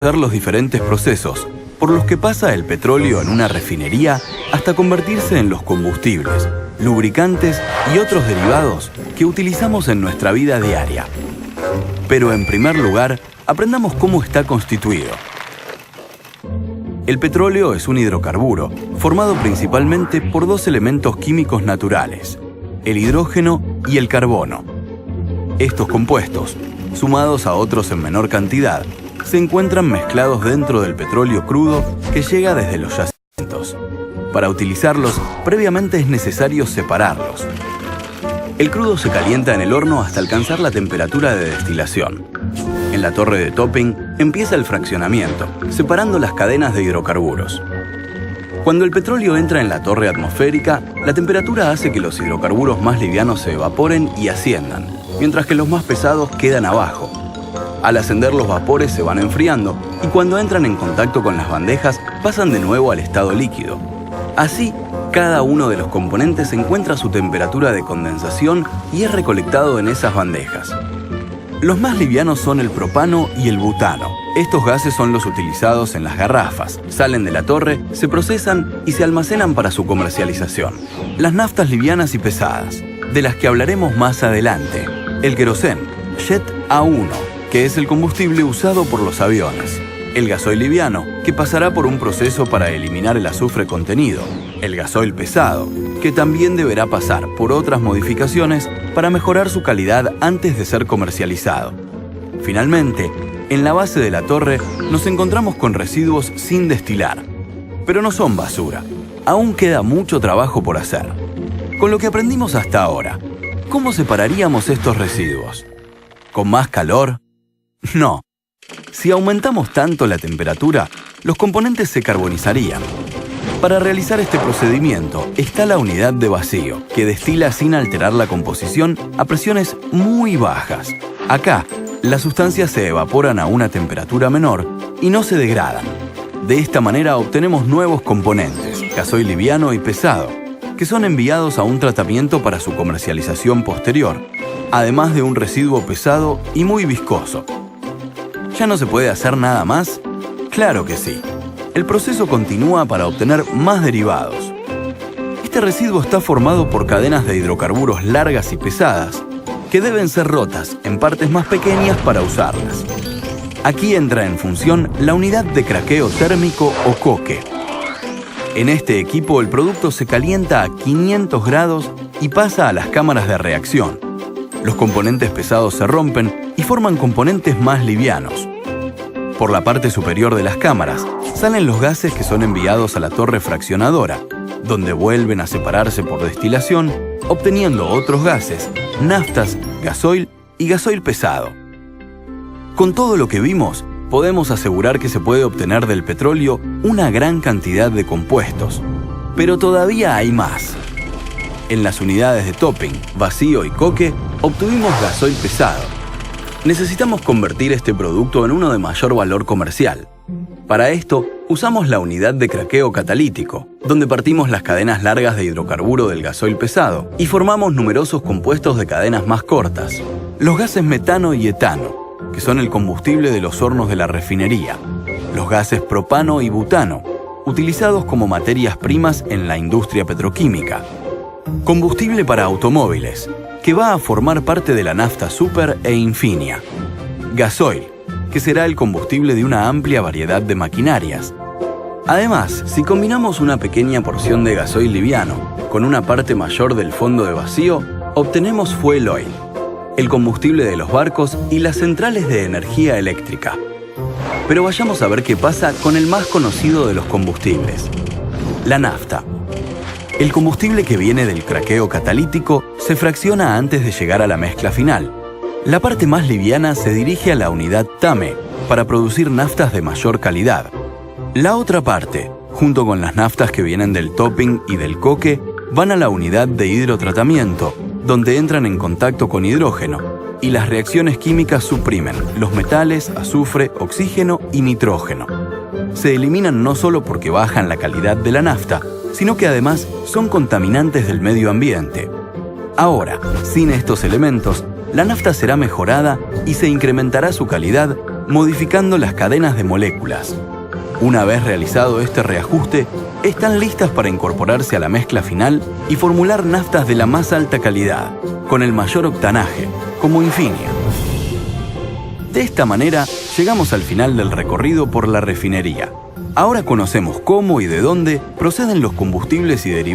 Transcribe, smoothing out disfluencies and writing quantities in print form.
los diferentes procesos por los que pasa el petróleo en una refinería hasta convertirse en los combustibles, lubricantes y otros derivados que utilizamos en nuestra vida diaria. Pero en primer lugar, aprendamos cómo está constituido. El petróleo es un hidrocarburo formado principalmente por dos elementos químicos naturales, el hidrógeno y el carbono. Estos compuestos, sumados a otros en menor cantidad, se encuentran mezclados dentro del petróleo crudo que llega desde los yacimientos. Para utilizarlos, previamente es necesario separarlos. El crudo se calienta en el horno hasta alcanzar la temperatura de destilación. En la torre de topping empieza el fraccionamiento, separando las cadenas de hidrocarburos. Cuando el petróleo entra en la torre atmosférica, la temperatura hace que los hidrocarburos más livianos se evaporen y asciendan, mientras que los más pesados quedan abajo. Al ascender, los vapores se van enfriando y cuando entran en contacto con las bandejas pasan de nuevo al estado líquido. Así, cada uno de los componentes encuentra su temperatura de condensación y es recolectado en esas bandejas. Los más livianos son el propano y el butano. Estos gases son los utilizados en las garrafas, salen de la torre, se procesan y se almacenan para su comercialización. Las naftas livianas y pesadas, de las que hablaremos más adelante. El querosén, Jet A1, que es el combustible usado por los aviones. El gasoil liviano, que pasará por un proceso para eliminar el azufre contenido. El gasoil pesado, que también deberá pasar por otras modificaciones para mejorar su calidad antes de ser comercializado. Finalmente, en la base de la torre nos encontramos con residuos sin destilar. Pero no son basura. Aún queda mucho trabajo por hacer. Con lo que aprendimos hasta ahora, ¿cómo separaríamos estos residuos? ¿Con más calor? No. Si aumentamos tanto la temperatura, los componentes se carbonizarían. Para realizar este procedimiento está la unidad de vacío, que destila sin alterar la composición a presiones muy bajas. Acá, las sustancias se evaporan a una temperatura menor y no se degradan. De esta manera obtenemos nuevos componentes, gasoil liviano y pesado, que son enviados a un tratamiento para su comercialización posterior, además de un residuo pesado y muy viscoso. ¿Ya no se puede hacer nada más? Claro que sí. El proceso continúa para obtener más derivados. Este residuo está formado por cadenas de hidrocarburos largas y pesadas, que deben ser rotas en partes más pequeñas para usarlas. Aquí entra en función la unidad de craqueo térmico o coque. En este equipo el producto se calienta a 500 grados y pasa a las cámaras de reacción. Los componentes pesados se rompen y forman componentes más livianos. Por la parte superior de las cámaras salen los gases que son enviados a la torre fraccionadora, donde vuelven a separarse por destilación, obteniendo otros gases, naftas, gasoil y gasoil pesado. Con todo lo que vimos, podemos asegurar que se puede obtener del petróleo una gran cantidad de compuestos, pero todavía hay más. En las unidades de topping, vacío y coque, obtuvimos gasoil pesado. Necesitamos convertir este producto en uno de mayor valor comercial. Para esto, usamos la unidad de craqueo catalítico, donde partimos las cadenas largas de hidrocarburo del gasoil pesado y formamos numerosos compuestos de cadenas más cortas. Los gases metano y etano, que son el combustible de los hornos de la refinería. Los gases propano y butano, utilizados como materias primas en la industria petroquímica. Combustible para automóviles, que va a formar parte de la nafta super e infinia. Gasoil, que será el combustible de una amplia variedad de maquinarias. Además, si combinamos una pequeña porción de gasoil liviano con una parte mayor del fondo de vacío, obtenemos fuel oil, el combustible de los barcos y las centrales de energía eléctrica. Pero vayamos a ver qué pasa con el más conocido de los combustibles, la nafta. El combustible que viene del craqueo catalítico se fracciona antes de llegar a la mezcla final. La parte más liviana se dirige a la unidad TAME para producir naftas de mayor calidad. La otra parte, junto con las naftas que vienen del topping y del coque, van a la unidad de hidrotratamiento, donde entran en contacto con hidrógeno, y las reacciones químicas suprimen los metales, azufre, oxígeno y nitrógeno. Se eliminan no solo porque bajan la calidad de la nafta, sino que además son contaminantes del medio ambiente. Ahora, sin estos elementos, la nafta será mejorada y se incrementará su calidad modificando las cadenas de moléculas. Una vez realizado este reajuste, están listas para incorporarse a la mezcla final y formular naftas de la más alta calidad, con el mayor octanaje, como Infinia. De esta manera, llegamos al final del recorrido por la refinería. Ahora conocemos cómo y de dónde proceden los combustibles y derivados